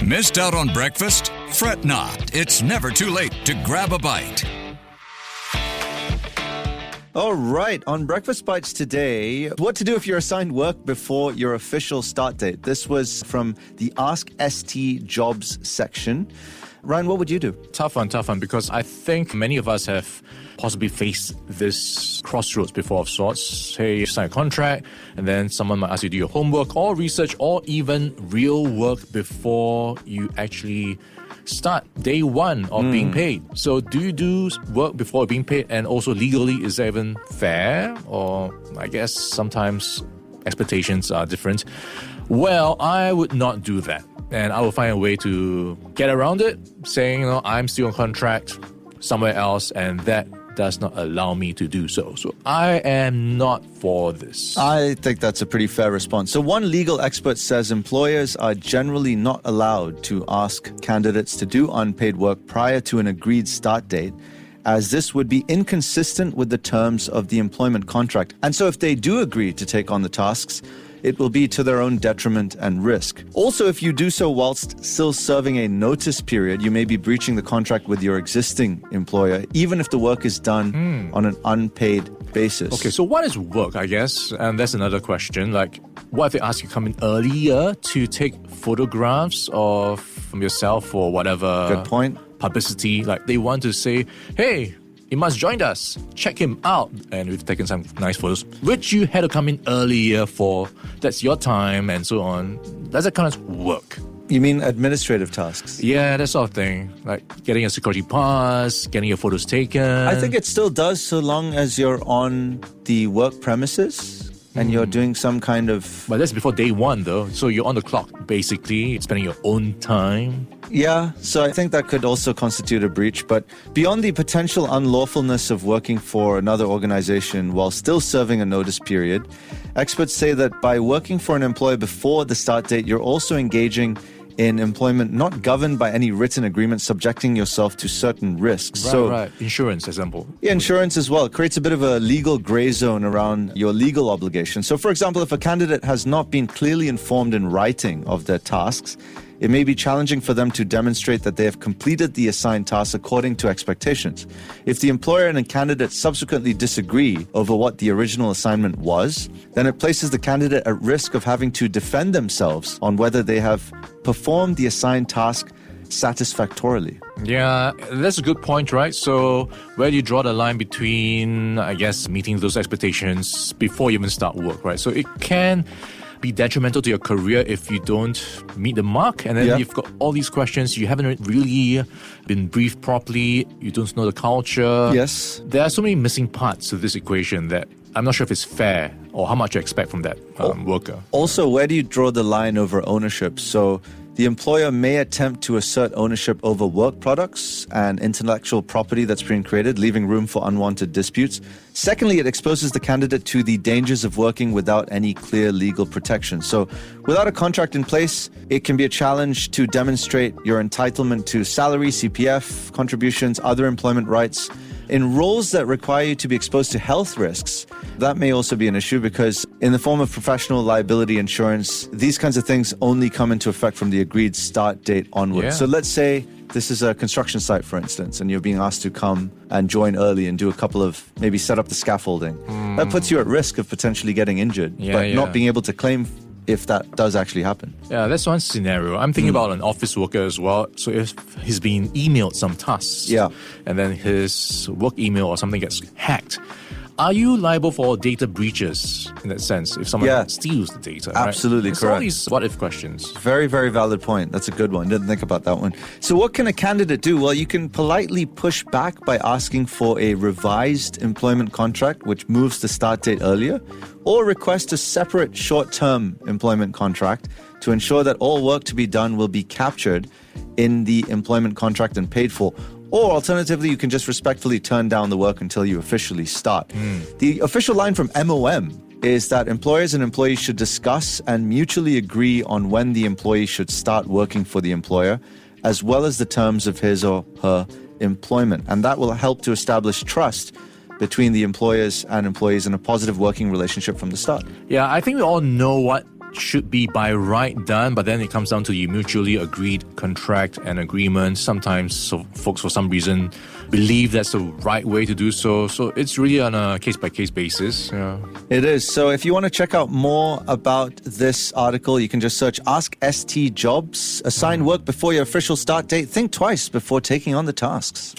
Missed out on breakfast? Fret not. It's never too late to grab a bite. All right, on Breakfast Bites today, what to do if you're assigned work before your official start date. This was from the Ask ST Jobs section. Ryan, what would you do? Tough one, because I think many of us have possibly faced this crossroads before of sorts. Hey, you sign a contract, and then someone might ask you to do your homework or research or even real work before you actually start day one of being paid. So do you do work before being paid? And also legally, is that even fair? Or I guess sometimes expectations are different. Well, I would not do that. And I will find a way to get around it, saying, I'm still on contract somewhere else, and that does not allow me to do so. So I am not for this. I think that's a pretty fair response. So one legal expert says employers are generally not allowed to ask candidates to do unpaid work prior to an agreed start date, as this would be inconsistent with the terms of the employment contract. And so if they do agree to take on the tasks, it will be to their own detriment and risk. Also, if you do so whilst still serving a notice period, you may be breaching the contract with your existing employer, even if the work is done on an unpaid basis. Okay, so what is work, I guess? And that's another question. Like, what if they ask you to come in earlier to take photographs from yourself or whatever? Good point. Publicity. Like, they want to say, hey, you must join us. Check him out. And we've taken some nice photos, which you had to come in earlier for. That's your time and so on. Does that count as work? You mean administrative tasks? Yeah, that sort of thing. Like getting a security pass, getting your photos taken. I think it still does, so long as you're on the work premises and you're doing some kind of... But that's before day one, though. So you're on the clock, basically, spending your own time. Yeah, so I think that could also constitute a breach. But beyond the potential unlawfulness of working for another organization while still serving a notice period, experts say that by working for an employer before the start date, you're also engaging in employment not governed by any written agreement, subjecting yourself to certain risks. Right. Insurance, example. Yeah, insurance as well. It creates a bit of a legal gray zone around your legal obligations. So, for example, if a candidate has not been clearly informed in writing of their tasks, it may be challenging for them to demonstrate that they have completed the assigned task according to expectations. If the employer and a candidate subsequently disagree over what the original assignment was, then it places the candidate at risk of having to defend themselves on whether they have performed the assigned task satisfactorily. Yeah, that's a good point, right? So where do you draw the line between, I guess, meeting those expectations before you even start work, right? So it can be detrimental to your career if you don't meet the mark, and then you've got all these questions, you haven't really been briefed properly, you don't know the culture. Yes. There are so many missing parts to this equation that I'm not sure if it's fair or how much you expect from that worker. Also, where do you draw the line over ownership? So the employer may attempt to assert ownership over work products and intellectual property that's being created, leaving room for unwanted disputes. Secondly, it exposes the candidate to the dangers of working without any clear legal protection. So without a contract in place, it can be a challenge to demonstrate your entitlement to salary, CPF, contributions, other employment rights. In roles that require you to be exposed to health risks, that may also be an issue because in the form of professional liability insurance, these kinds of things only come into effect from the agreed start date onwards. Yeah. So let's say this is a construction site, for instance, and you're being asked to come and join early and do a couple of, maybe set up the scaffolding. That puts you at risk of potentially getting injured, but not being able to claim if that does actually happen. Yeah, that's one scenario. I'm thinking about an office worker as well. So if he's been emailed some tasks, and then his work email or something gets hacked, are you liable for data breaches in that sense if someone steals the data? Absolutely right? correct. All these what-if questions. Very, very valid point. That's a good one. Didn't think about that one. So what can a candidate do? Well, you can politely push back by asking for a revised employment contract, which moves the start date earlier, or request a separate short-term employment contract to ensure that all work to be done will be captured in the employment contract and paid for. Or alternatively, you can just respectfully turn down the work until you officially start. The official line from MOM is that employers and employees should discuss and mutually agree on when the employee should start working for the employer, as well as the terms of his or her employment. And that will help to establish trust between the employers and employees in a positive working relationship from the start. Yeah, I think we all know what should be by right done, but then it comes down to the mutually agreed contract and agreement. Sometimes folks, for some reason, believe that's the right way to do so. So it's really on a case-by-case basis. Yeah. It is. So if you want to check out more about this article, you can just search Ask ST Jobs. Assign work before your official start date. Think twice before taking on the tasks.